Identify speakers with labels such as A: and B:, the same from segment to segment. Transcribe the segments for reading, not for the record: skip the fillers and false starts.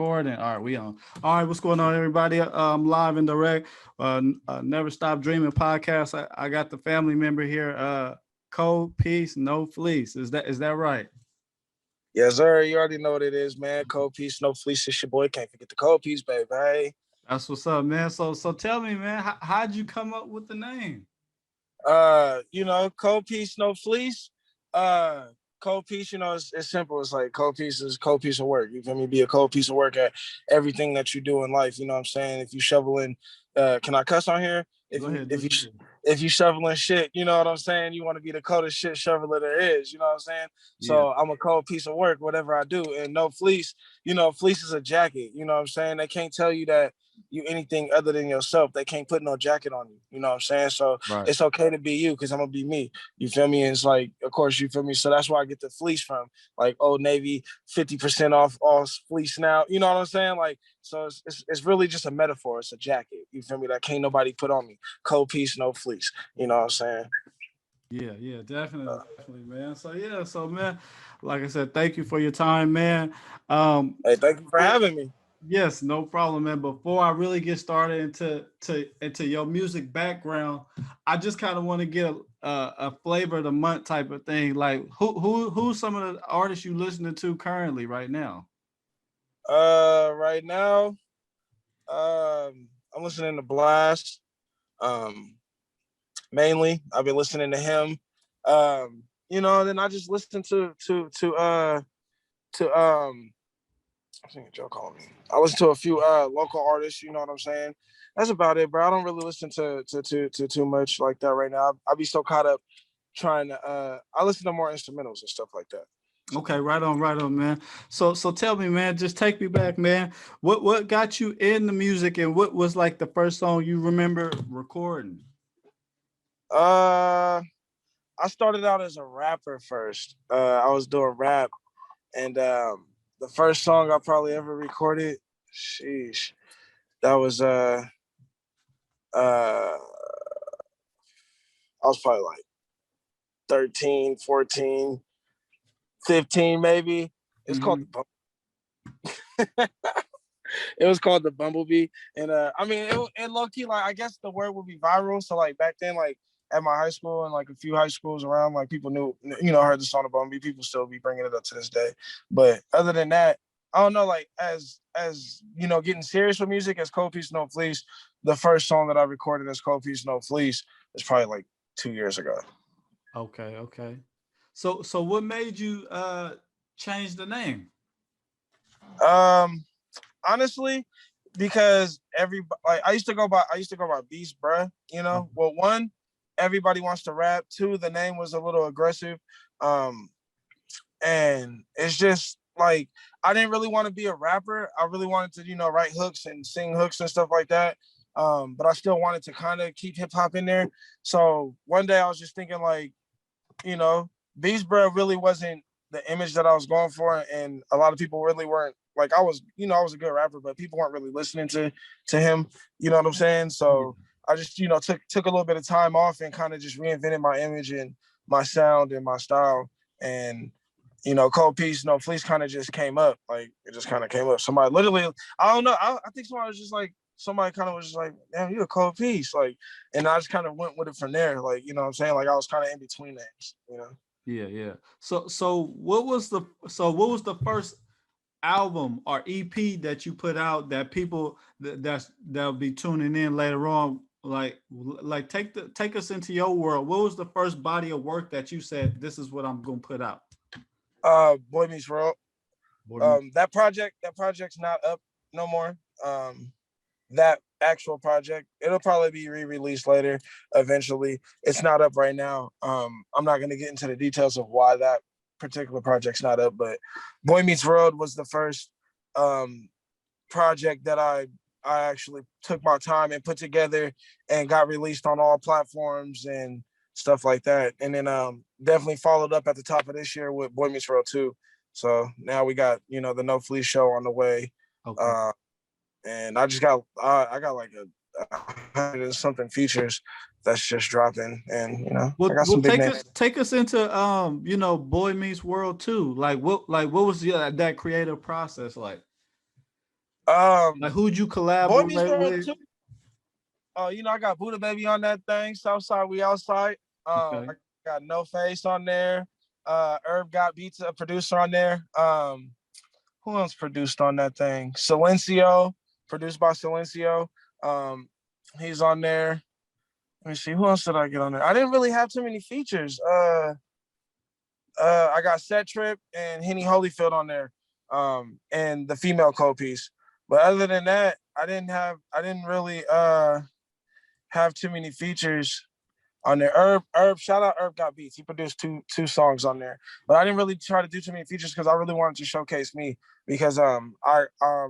A: Recording. All right, we on. All right, what's going on, everybody? Live and direct. Never Stop Dreaming podcast. I got the family member here. Cold piece, no fleece. Is that right?
B: Yes, sir. You already know what it is, man. Cold piece, no fleece. It's your boy. Can't forget the cold piece, baby. Hey.
A: That's what's up, man. So tell me, man, how'd you come up with the name?
B: Cold piece, no fleece. Uh, Cold piece, it's simple. It's like cold piece of work. You feel me? Be a cold piece of work at everything that you do in life. You know what I'm saying? If you shoveling, can I cuss on here?
A: Go
B: If you
A: ahead.
B: if you if you shoveling shit, you know what I'm saying? You want to be the coldest shit shoveler there is. You know what I'm saying?
A: Yeah.
B: So I'm a cold piece of work, whatever I do, and no fleece. Fleece is a jacket. You know what I'm saying? They can't tell you that you anything other than yourself. They can't put no jacket on you. You know what I'm saying? So
A: Right.
B: it's okay to be you because I'm gonna be me. You feel me? And it's like, of course, you feel me. So that's where I get the fleece from. Like Old Navy, 50% off all fleece now. You know what I'm saying? Like, so it's really just a metaphor. It's a jacket. You feel me? That can't nobody put on me. Cold piece, no fleece. You know what I'm saying?
A: Yeah, definitely, man. So man, like I said, thank you for your time, man.
B: Hey, thank you for having me.
A: Yes, no problem, man. Before I really get started into your music background, I just kind of want to get a flavor of the month type of thing. Like who's some of the artists you listening to currently right now?
B: Right now, I'm listening to Blast. Um, Mainly, I've been listening to him. Then I just listen to I think Joe calling me. I listen to a few local artists. You know what I'm saying? That's about it, bro. I don't really listen to too much like that right now. I be so caught up trying to. I listen to more instrumentals and stuff like that.
A: Okay, right on, man. So tell me, man, just take me back, man. What got you in the music, and what was like the first song you remember recording?
B: Uh, I started out as a rapper first. I was doing rap, and the first song I probably ever recorded, sheesh, that was I was probably like 13, 14, 15 maybe. It's called
A: Mm-hmm.
B: the it was called the Bumblebee. And I mean it low key, like I guess the word would be viral. So like back then, like at my high school and like a few high schools around, like people knew, heard the song the Bumblebee. People still be bringing it up to this day. But other than that, I don't know, like as getting serious with music as Cold Piece No Fleece, the first song that I recorded as Cold Piece No Fleece is probably like 2 years ago.
A: Okay. So what made you change the name?
B: Um Honestly, because everybody, like I used to go by Beast, bruh. Well, one, everybody wants to rap. Two, the name was a little aggressive, um, and it's just like I didn't really want to be a rapper. I really wanted to, write hooks and sing hooks and stuff like that. But I still wanted to kind of keep hip hop in there. So one day I was just thinking, like, you know, Beast Bro really wasn't the image that I was going for, and a lot of people really weren't. Like I was a good rapper, but people weren't really listening to him. You know what I'm saying?
A: Yeah.
B: So I just, took a little bit of time off and kind of just reinvented my image and my sound and my style. And Cold Piece, No Fleece kind of just came up. Like it just kind of came up. Somebody literally, I don't know. I think somebody was just like, somebody kind of was just like, damn, you a Cold Piece. Like, and I just kind of went with it from there. Like, you know what I'm saying? Like I was kind of in between names.
A: Yeah. So what was the first album or EP that you put out that people that'll be tuning in later on? Like take us into your world. What was the first body of work that you said this is what I'm gonna put out?
B: Boy Meets World.
A: Boy Meets.
B: That project's not up no more. That actual project, it'll probably be re-released later eventually. It's not up right now. I'm not going to get into the details of why that particular project's not up, but Boy Meets World was the first um project that I actually took my time and put together and got released on all platforms and stuff like that. And then definitely followed up at the top of this year with Boy Meets World 2. So now we got, the No Fleece show on the way.
A: Okay.
B: Uh, and I got like a hundred and something features that's just dropping, and I
A: Well,
B: got
A: well,
B: some big
A: take
B: names.
A: us into Boy Meets World too. Like what was that creative process like? Like
B: Um,
A: who'd you
B: Boy Meets
A: collaborate
B: World
A: with?
B: 2. I got Buddha Baby on that thing. Southside, we outside. I
A: Okay.
B: got No Face on there. Herb got Beats, a producer on there. Who else produced on that thing? Silencio, produced by Silencio. Um, he's on there. Let me see. Who else did I get on there? I didn't really have too many features. I got Set Trip and Henny Holyfield on there. And the female co-piece. But other than that, I didn't really have too many features on there. Herb, shout out Herb got beats. He produced two songs on there. But I didn't really try to do too many features because I really wanted to showcase me because I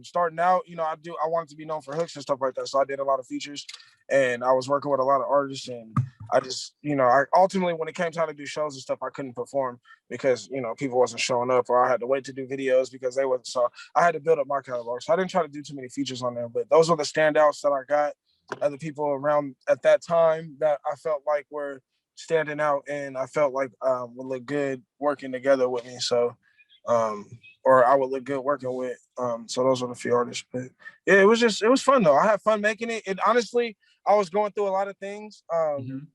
B: starting out, I wanted to be known for hooks and stuff like that. So I did a lot of features and I was working with a lot of artists and I just, I ultimately when it came time to do shows and stuff, I couldn't perform because, people wasn't showing up or I had to wait to do videos because they wasn't. So I had to build up my catalog. So I didn't try to do too many features on there, but those were the standouts that I got. Other people around at that time that I felt like were standing out and I felt like would look good working together with me. So, or I would look good working with. So those were the few artists. But yeah, it was fun though. I had fun making it. And honestly, I was going through a lot of things
A: Mhm.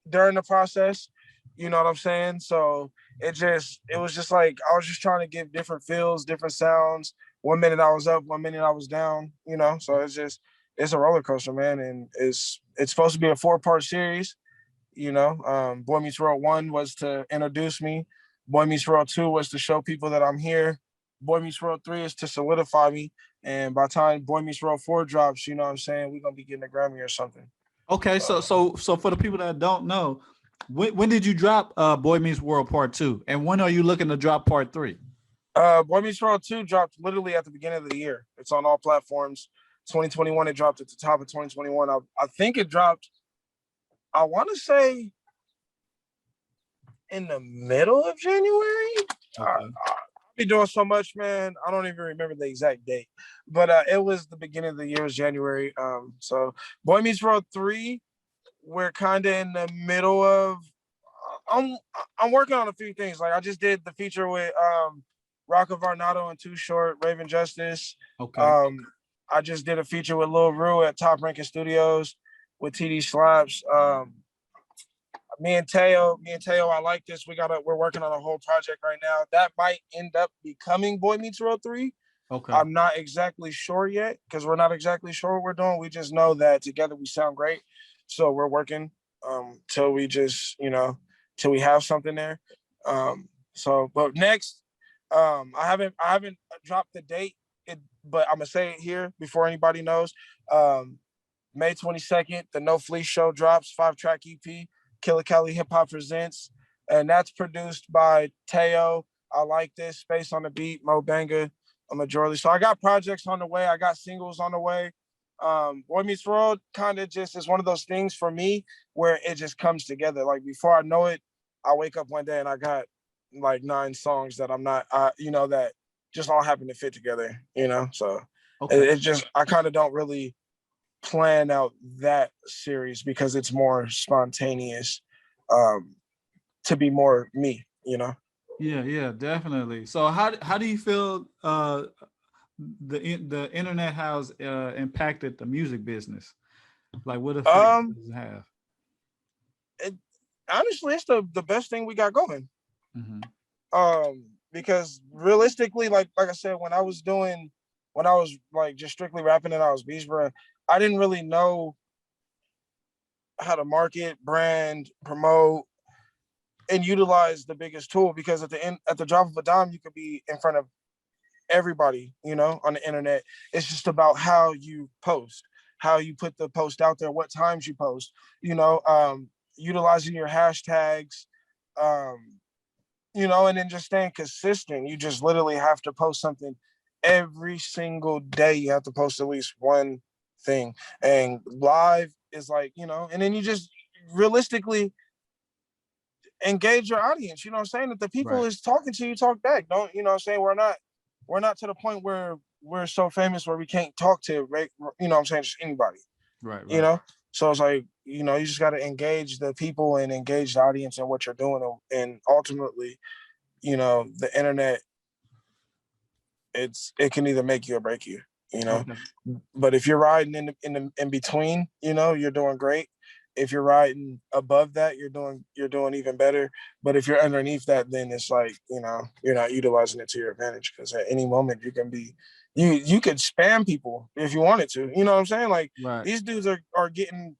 B: during the process. You know what I'm saying? So it was just like I was just trying to give different feels, different sounds. 1 minute I was up, 1 minute I was down, So it's a roller coaster, man. And it's supposed to be a 4-part series, Boy Meets World 1 was to introduce me. Boy Meets World 2 was to show people that I'm here. Boy Meets World 3 is to solidify me. And by the time Boy Meets World 4 drops, you know what I'm saying, we're gonna be getting a Grammy or something.
A: Okay, so for the people that don't know, when did you drop Boy Meets World Part 2? And when are you looking to drop Part 3?
B: Boy Meets World 2 dropped literally at the beginning of the year. It's on all platforms. 2021, it dropped at the top of 2021. I think it dropped, I want to say, in the middle of January. I'll
A: Okay.
B: be doing so much, man. I don't even remember the exact date, but it was the beginning of the year, it was January. So Boy Meets World 3, we're kind of in the middle of. I'm I'm working on a few things. Like I just did the feature with Rocco Varnado and Too Short, Raven Justice.
A: Okay.
B: Um, I just did a feature with Lil Rue at Top Ranking Studios with TD Slaps. Me and Teo, I like this. We're working on a whole project right now. That might end up becoming Boy Meets World 3.
A: Okay.
B: I'm not exactly sure yet because we're not exactly sure what we're doing. We just know that together we sound great. So we're working till we just, till we have something there. But next, I haven't dropped the date, but I'm gonna say it here before anybody knows. Um, May 22nd, the No Fleece Show drops, 5-track EP, Killer Kelly Hip Hop Presents. And that's produced by Teo. I Like This, Space on the Beat, Mo Banga, a majority. So I got projects on the way. I got singles on the way. Boy Meets World kind of just is one of those things for me where it just comes together. Like before I know it, I wake up one day and I got like 9 songs that I'm not, that just all happen to fit together. So
A: Okay.
B: it just, I kind of don't really plan out that series because it's more spontaneous, um, to be more me.
A: Yeah, yeah, definitely. So how do you feel the internet has impacted the music business? Like what effect
B: Um,
A: does it have?
B: it, honestly, it's the best thing we got going.
A: Hmm.
B: Because realistically, like I said, when I was like just strictly rapping and I was Beach Bro, I didn't really know how to market, brand, promote, and utilize the biggest tool because at the drop of a dime, you could be in front of everybody, on the internet. It's just about how you post, how you put the post out there, what times you post, utilizing your hashtags, um, and then just staying consistent. You just literally have to post something every single day. You have to post at least one thing. And live is like, and then you just realistically engage your audience. You know what I'm saying? If the people
A: Right,
B: is talking to you, talk back. Don't, you know what I'm saying? We're not to the point where we're so famous where we can't talk to, right? You know what I'm saying? Just anybody,
A: right,
B: you
A: right.
B: know? So it's like, you just got to engage the people and engage the audience in what you're doing. And ultimately, the internet, it can either make you or break you. you know.
A: Okay.
B: But if you're riding in between, you're doing great. If you're riding above that, you're doing even better. But if you're underneath that, then it's like, you're not utilizing it to your advantage, because at any moment you can be you could spam people if you wanted to. You know what I'm saying? Like,
A: Right.
B: these dudes are getting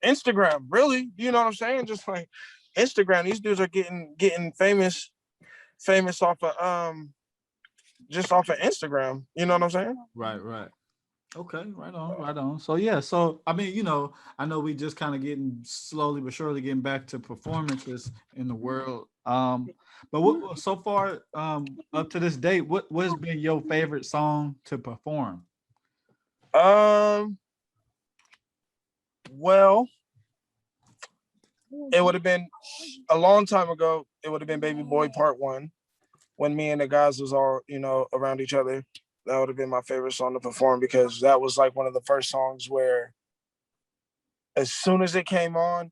B: Instagram, really. You know what I'm saying? Just like Instagram, these dudes are getting famous off of just off of Instagram. You know what I'm saying?
A: Right. Right. Okay, right on, right on. So yeah, so I mean, I know we just kind of getting slowly but surely getting back to performances in the world. But what so far, up to this date, what's been your favorite song to perform?
B: Um, well, it would have been a long time ago. It would have been Baby Boy Part One, when me and the guys was all, around each other. That would have been my favorite song to perform, because that was like one of the first songs where, as soon as it came on,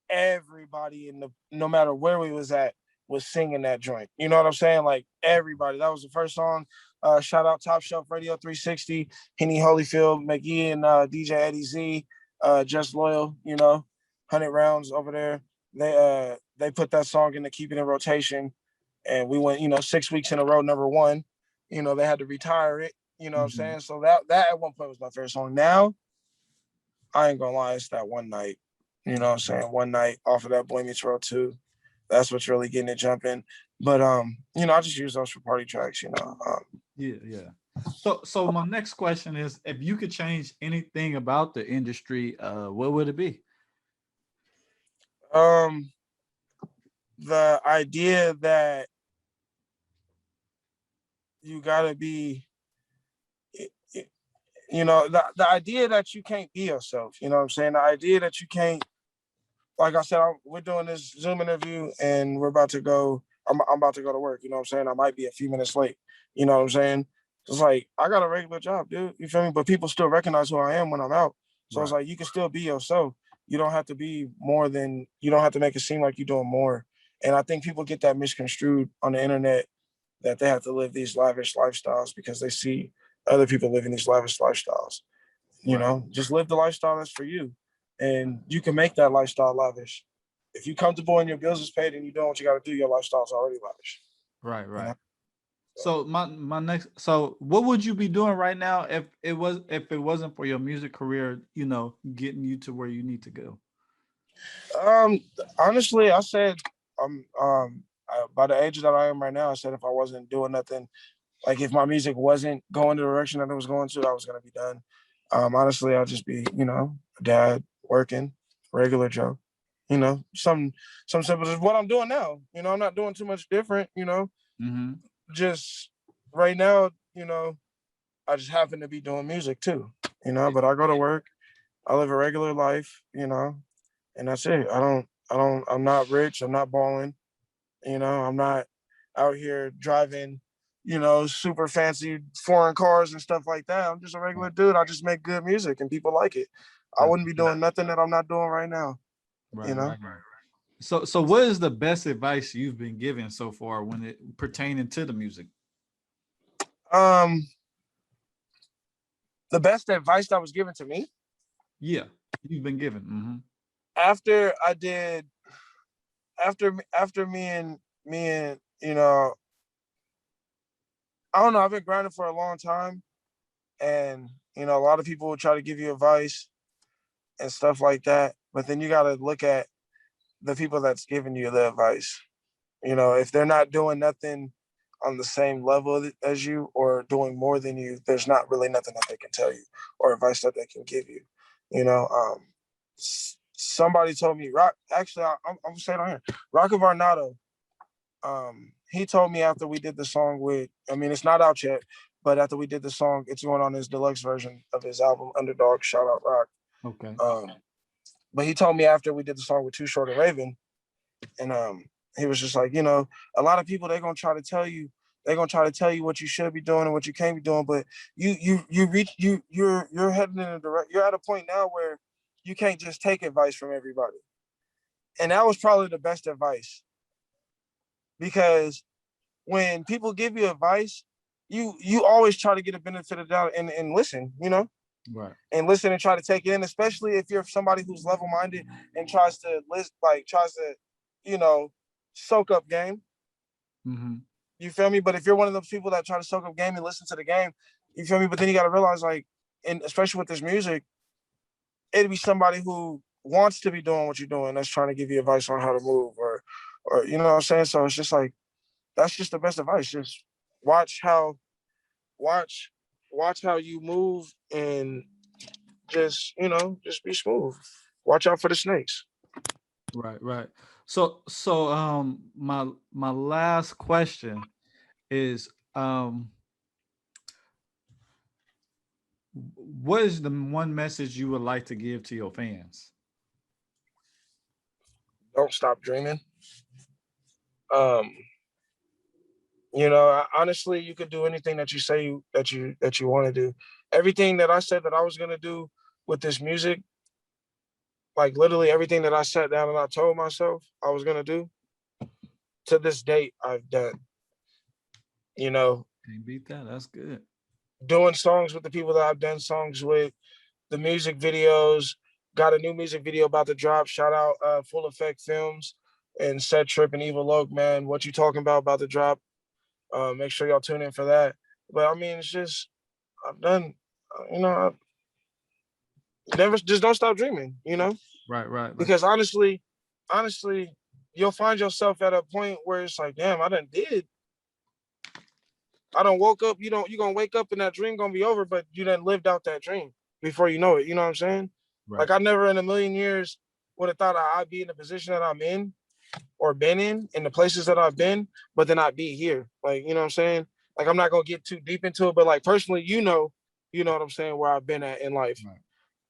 B: everybody no matter where we was at, was singing that joint. You know what I'm saying? Like, everybody. That was the first song. Shout out Top Shelf Radio 360, Henny Holyfield, McGee, and DJ Eddie Z, Just Loyal. 100 rounds over there. They put that song in to keep it in rotation, and we went 6 weeks in a row #1. They had to retire it. You know what I'm
A: Mhm.
B: saying? So that at one point was my favorite song. Now, I ain't gonna lie, it's that one night. You know what I'm saying? One night off of that Boy Meets World 2. That's what's really getting it jumping. But I just use those for party tracks.
A: Yeah, yeah. So my next question is, if you could change anything about the industry, what would it be?
B: Um, the idea that you gotta be, the idea that you can't be yourself. You know what I'm saying? The idea that you can't, like I said, we're doing this Zoom interview, and we're about to go. I'm about to go to work. You know what I'm saying? I might be a few minutes late. You know what I'm saying? It's like, I got a regular job, dude. You feel me? But people still recognize who I am when I'm out. So it's
A: Right.
B: like, you can still be yourself. You don't have to be more than. You don't have to make it seem like you're doing more. And I think people get that misconstrued on the internet, that they have to live these lavish lifestyles because they see other people living these lavish lifestyles.
A: Right.
B: Just live the lifestyle that's for you, and you can make that lifestyle lavish. If you're comfortable and your bills is paid and you're doing what you got to do, your lifestyle's already lavish.
A: Right.
B: You know.
A: Right. So my next, so what would you be doing right now if it wasn't for your music career, getting you to where you need to go?
B: Um. Honestly, I said, by the age that I am right now, I said if I wasn't doing nothing, like if my music wasn't going the direction that it was going to, I was gonna be done. Honestly, I'll just be, a dad working, regular Joe. Some simple, is what I'm doing now. I'm not doing too much different.
A: Mm-hmm.
B: Just right now, I just happen to be doing music too. But I go to work, I live a regular life, and that's it. I'm not rich, I'm not balling, I'm not out here driving, super fancy foreign cars and stuff like that. I'm just a regular
A: Right.
B: dude. I just make good music and people like it. I
A: That's
B: wouldn't be doing nothing that I'm not doing right now,
A: right.
B: you know?
A: Right. Right. So what is the best advice you've been given so far when it pertaining to the music?
B: Um, the best advice that was given to me
A: Yeah, you've been given. Mm-hmm.
B: after I did after me and I don't know, I've been grinding for a long time, and a lot of people will try to give you advice and stuff like that, but then you got to look at the people that's giving you the advice. If they're not doing nothing on the same level as you or doing more than you, there's not really nothing that they can tell you or advice that they can give you. Somebody told me, Rock. Actually, I'm saying on here, Rock of Arnado. He told me after we did the song with. I mean, it's not out yet, but after we did the song, it's going on his deluxe version of his album Underdog. Shout out Rock.
A: Okay.
B: But he told me after we did the song with Too Short and Raven, and he was just like, a lot of people they're gonna try to tell you what you should be doing and what you can't be doing, but you're heading in a direct. You're at a point now where you can't just take advice from everybody, and that was probably the best advice, because when people give you advice, you always try to get a benefit of the doubt and listen,
A: Right.
B: and listen and try to take it in, especially if you're somebody who's level-minded and tries to soak up game.
A: Mm-hmm.
B: You feel me? But if you're one of those people that try to soak up game and listen to the game, you feel me? But then you got to realize, like, and especially with this music, it'd be somebody who wants to be doing what you're doing that's trying to give you advice on how to move, or you know what I'm saying? So it's just like, that's just the best advice. Just watch how watch watch how you move, and just be smooth. Watch out for the snakes.
A: Right, right. So my last question is what is the one message you would like to give to your fans?
B: Don't stop dreaming. Um, honestly, you could do anything that you say that you want to do. Everything that I said that I was gonna do with this music, like literally everything that I sat down and I told myself I was gonna do, to this date I've done. You know,
A: Can't beat that. That's good.
B: doing songs with the people that I've done songs with, the music videos. Got a new music video about to drop. Shout out Full Effect Films and Set Trip and Evil Loke, man. What you talking about to drop? Make sure y'all tune in for that. But I mean, it's just I've done, I never just don't stop dreaming,
A: Right, right. Like,
B: because honestly, you'll find yourself at a point where it's like, damn, I don't woke up. You're gonna wake up and that dream gonna be over, but you done lived out that dream before you know it. You know what I'm saying?
A: right,
B: Like, I never in a million years would have thought I'd be in the position that I'm in, or been in the places that I've been, but then I'd be here. Like, you know what I'm saying? Like, I'm not gonna get too deep into it, but like personally, you know what I'm saying, where I've been at in life,
A: right,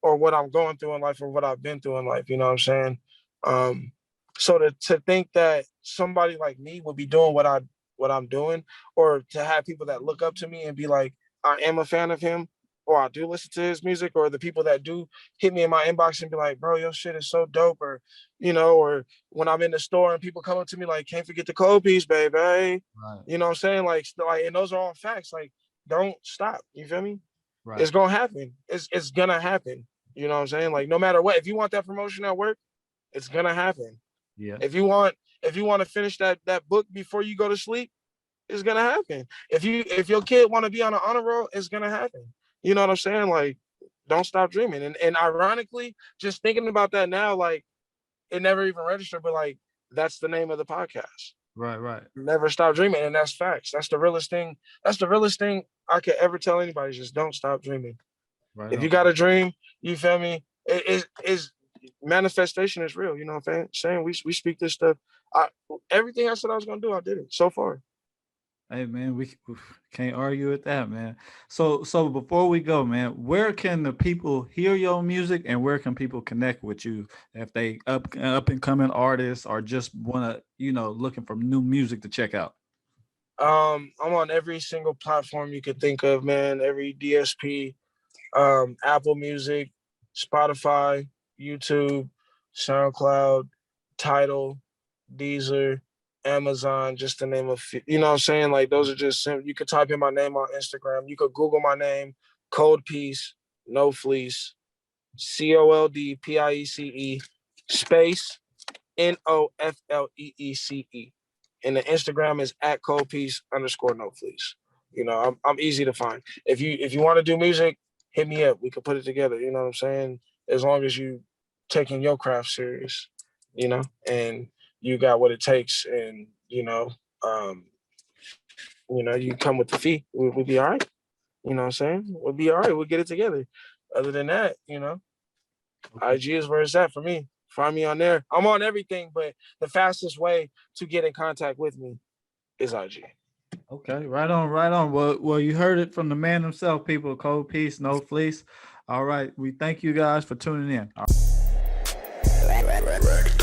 B: or what I'm going through in life, or what I've been through in life, you know what I'm saying? Um, so to think that somebody like me would be doing what I'm doing, or to have people that look up to me and be like, I am a fan of him, or I do listen to his music, or the people that do hit me in my inbox and be like, bro, your shit is so dope, or or when I'm in the store and people come up to me like, can't forget the cold piece, baby.
A: right,
B: You know what I'm saying? Like, and those are all facts. Like, don't stop. You feel me?
A: right.
B: It's gonna happen. It's gonna happen. You know what I'm saying? Like, no matter what, if you want that promotion at work, it's gonna happen.
A: Yeah.
B: If you want to finish that book before you go to sleep, it's gonna happen. If your kid want to be on an honor roll, it's gonna happen. You know what I'm saying? Like, don't stop dreaming. And ironically, just thinking about that now, like, it never even registered, but like, that's the name of the podcast.
A: Right, right,
B: Never stop dreaming, and that's facts. That's the realest thing. That's the realest thing I could ever tell anybody. Just don't stop dreaming.
A: right
B: If
A: on.
B: you got a dream, you feel me? It is manifestation is real. You know what I'm saying? We speak this stuff. Everything I said I was gonna do, I did it so far.
A: Hey man, we can't argue with that, man. So before we go, man, where can the people hear your music and where can people connect with you if they up and coming artists or just want to, looking for new music to check out?
B: I'm on every single platform you could think of, man. Every DSP, Apple Music, Spotify, YouTube, SoundCloud, Tidal, Deezer, Amazon, just to name a few. You know what I'm saying? Like, those are just simple. You could type in my name on Instagram. You could Google my name, coldpiece, no fleece, COLDPIECE, space NOFLEECE. And the Instagram is at coldpiece_no fleece. I'm easy to find. If you want to do music, hit me up. We could put it together. You know what I'm saying? As long as you taking your craft serious, and you got what it takes, and um, you come with the fee, we'll be all right. You know what I'm saying? We'll be all right. We'll get it together. Other than that,
A: Okay.
B: IG is where it's at for me. Find me on there. I'm on everything, but the fastest way to get in contact with me is IG.
A: Okay, right on, right on. Well, you heard it from the man himself, people. Cold piece, no fleece. All right, we thank you guys for tuning in. All right.